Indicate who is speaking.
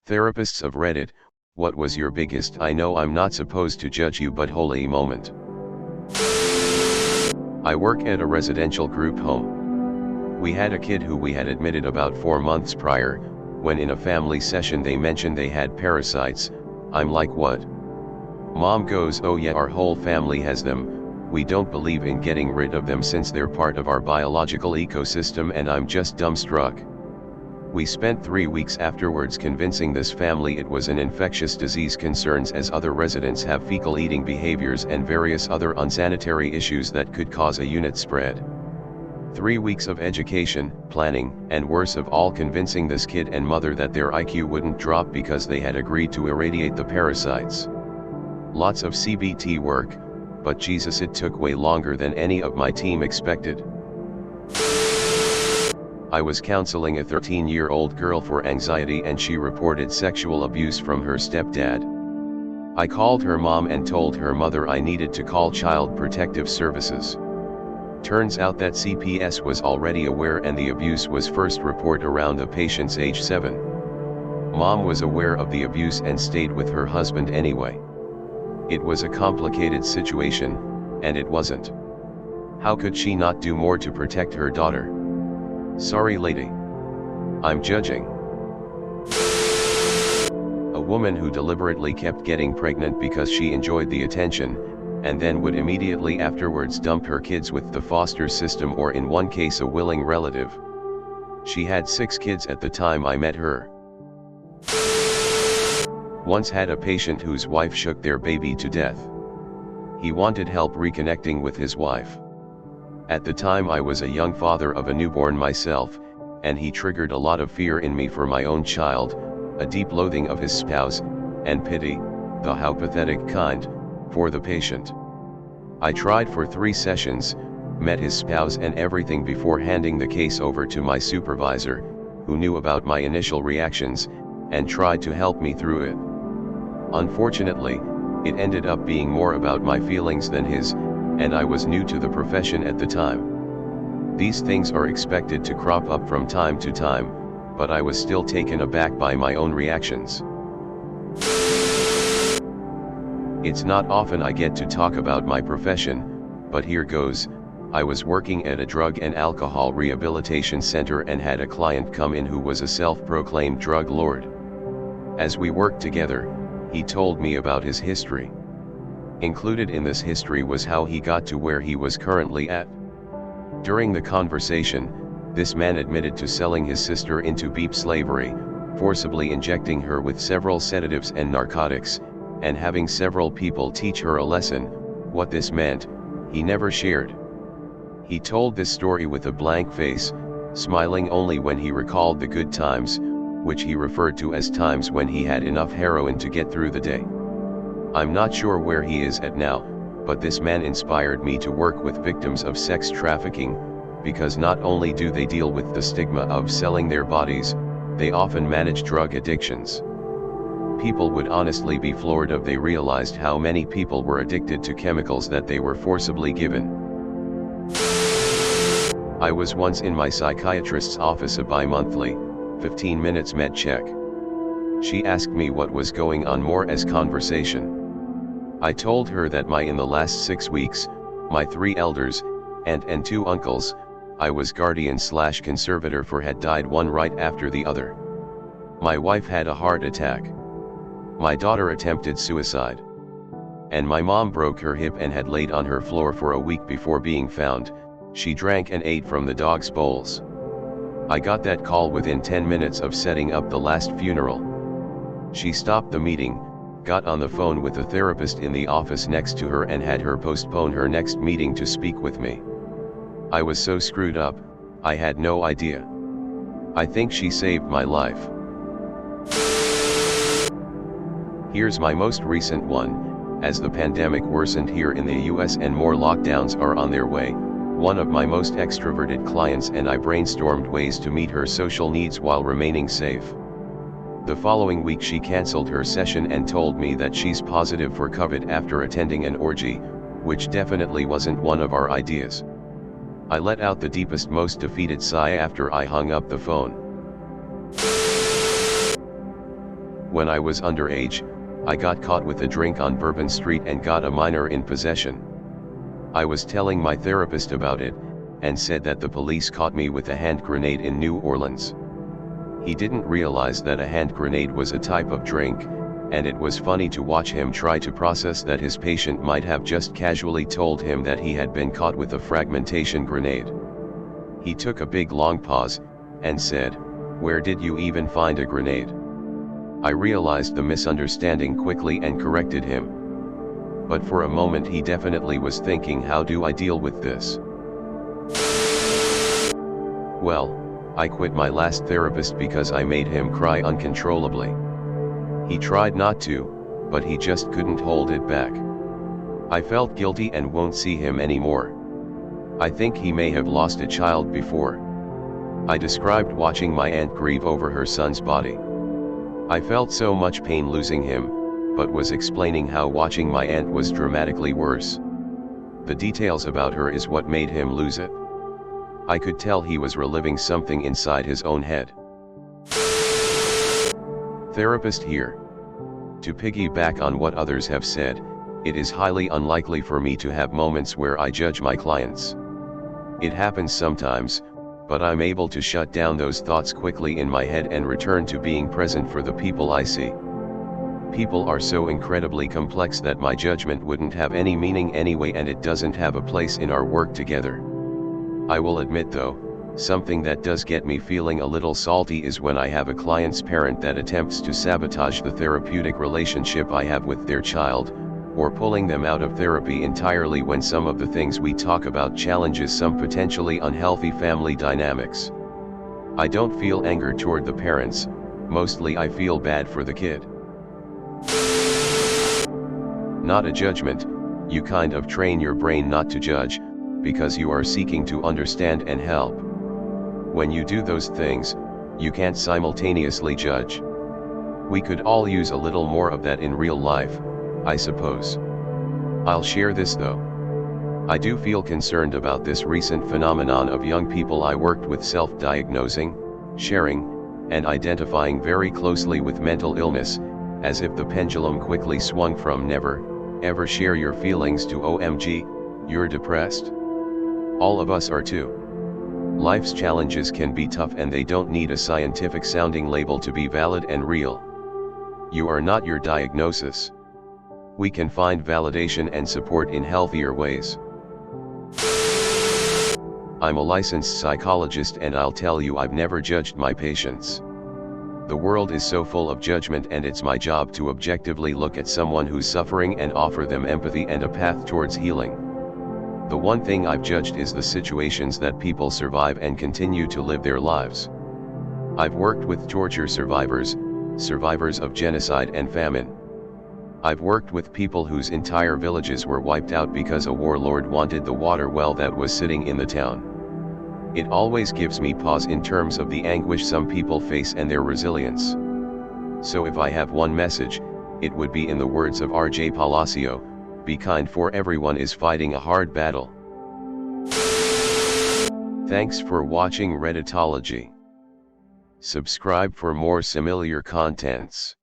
Speaker 1: Therapists of Reddit, what was your biggest I know I'm not supposed to judge you but holy moment? I work at a residential group home. We had a kid who we had admitted about 4 months prior, when in a family session they mentioned they had parasites. I'm like, what? Mom goes, oh yeah, our whole family has them. We don't believe in getting rid of them since they're part of our biological ecosystem, and I'm just dumbstruck. We spent 3 weeks afterwards convincing this family it was an infectious disease concerns, as other residents have fecal eating behaviors and various other unsanitary issues that could cause a unit spread. 3 weeks of education, planning, and worst of all convincing this kid and mother that their IQ wouldn't drop because they had agreed to irradiate the parasites. Lots of CBT work, but Jesus, it took way longer than any of my team expected. I was counseling a 13-year-old girl for anxiety and she reported sexual abuse from her stepdad. I called her mom and told her mother I needed to call Child Protective Services. Turns out that CPS was already aware and the abuse was first reported around the patient's age 7. Mom was aware of the abuse and stayed with her husband anyway. It was a complicated situation, and it wasn't. How could she not do more to protect her daughter? Sorry lady. I'm judging. A woman who deliberately kept getting pregnant because she enjoyed the attention, and then would immediately afterwards dump her kids with the foster system or in one case a willing relative. She had 6 kids at the time I met her. Once had a patient whose wife shook their baby to death. He wanted help reconnecting with his wife. At the time I was a young father of a newborn myself, and he triggered a lot of fear in me for my own child, a deep loathing of his spouse, and pity, the how pathetic kind, for the patient. I tried for 3 sessions, met his spouse and everything before handing the case over to my supervisor, who knew about my initial reactions, and tried to help me through it. Unfortunately, it ended up being more about my feelings than his, and I was new to the profession at the time. These things are expected to crop up from time to time, but I was still taken aback by my own reactions. It's not often I get to talk about my profession, but here goes. I was working at a drug and alcohol rehabilitation center and had a client come in who was a self-proclaimed drug lord. As we worked together, he told me about his history. Included in this history was how he got to where he was currently at. During the conversation, this man admitted to selling his sister into beep slavery, forcibly injecting her with several sedatives and narcotics, and having several people teach her a lesson. What this meant, he never shared. He told this story with a blank face, smiling only when he recalled the good times, which he referred to as times when he had enough heroin to get through the day. I'm not sure where he is at now, but this man inspired me to work with victims of sex trafficking, because not only do they deal with the stigma of selling their bodies, they often manage drug addictions. People would honestly be floored if they realized how many people were addicted to chemicals that they were forcibly given. I was once in my psychiatrist's office, a bi-monthly, 15 minutes med check. She asked me what was going on, more as conversation. I told her that in the last 6 weeks, my 3 elders, aunt and 2 uncles, I was guardian/conservator for, had died one right after the other. My wife had a heart attack. My daughter attempted suicide. And my mom broke her hip and had laid on her floor for a week before being found. She drank and ate from the dog's bowls. I got that call within 10 minutes of setting up the last funeral. She stopped the meeting, got on the phone with a therapist in the office next to her and had her postpone her next meeting to speak with me. I was so screwed up, I had no idea. I think she saved my life. Here's my most recent one. As the pandemic worsened here in the US and more lockdowns are on their way, one of my most extroverted clients and I brainstormed ways to meet her social needs while remaining safe. The following week she cancelled her session and told me that she's positive for COVID after attending an orgy, which definitely wasn't one of our ideas. I let out the deepest, most defeated sigh after I hung up the phone. When I was underage, I got caught with a drink on Bourbon Street and got a minor in possession. I was telling my therapist about it, and said that the police caught me with a hand grenade in New Orleans. He didn't realize that a hand grenade was a type of drink, and it was funny to watch him try to process that his patient might have just casually told him that he had been caught with a fragmentation grenade. He took a big long pause, and said, "Where did you even find a grenade?" I realized the misunderstanding quickly and corrected him. But for a moment he definitely was thinking, how do I deal with this? Well, I quit my last therapist because I made him cry uncontrollably. He tried not to, but he just couldn't hold it back. I felt guilty and won't see him anymore. I think he may have lost a child before. I described watching my aunt grieve over her son's body. I felt so much pain losing him, but was explaining how watching my aunt was dramatically worse. The details about her is what made him lose it. I could tell he was reliving something inside his own head. Therapist here. To piggyback on what others have said, it is highly unlikely for me to have moments where I judge my clients. It happens sometimes, but I'm able to shut down those thoughts quickly in my head and return to being present for the people I see. People are so incredibly complex that my judgment wouldn't have any meaning anyway, and it doesn't have a place in our work together. I will admit though, something that does get me feeling a little salty is when I have a client's parent that attempts to sabotage the therapeutic relationship I have with their child, or pulling them out of therapy entirely when some of the things we talk about challenges some potentially unhealthy family dynamics. I don't feel anger toward the parents, mostly I feel bad for the kid. Not a judgment, you kind of train your brain not to judge, because you are seeking to understand and help. When you do those things, you can't simultaneously judge. We could all use a little more of that in real life, I suppose. I'll share this though. I do feel concerned about this recent phenomenon of young people I worked with self-diagnosing, sharing, and identifying very closely with mental illness, as if the pendulum quickly swung from never, ever share your feelings to OMG, you're depressed. All of us are too. Life's challenges can be tough and they don't need a scientific sounding label to be valid and real. You are not your diagnosis. We can find validation and support in healthier ways. I'm a licensed psychologist and I'll tell you I've never judged my patients. The world is so full of judgment and it's my job to objectively look at someone who's suffering and offer them empathy and a path towards healing. The one thing I've judged is the situations that people survive and continue to live their lives. I've worked with torture survivors, survivors of genocide and famine. I've worked with people whose entire villages were wiped out because a warlord wanted the water well that was sitting in the town. It always gives me pause in terms of the anguish some people face and their resilience. So if I have one message, it would be in the words of R.J. Palacio, be kind, for everyone is fighting a hard battle. Thanks for watching Redditology. Subscribe for more similar contents.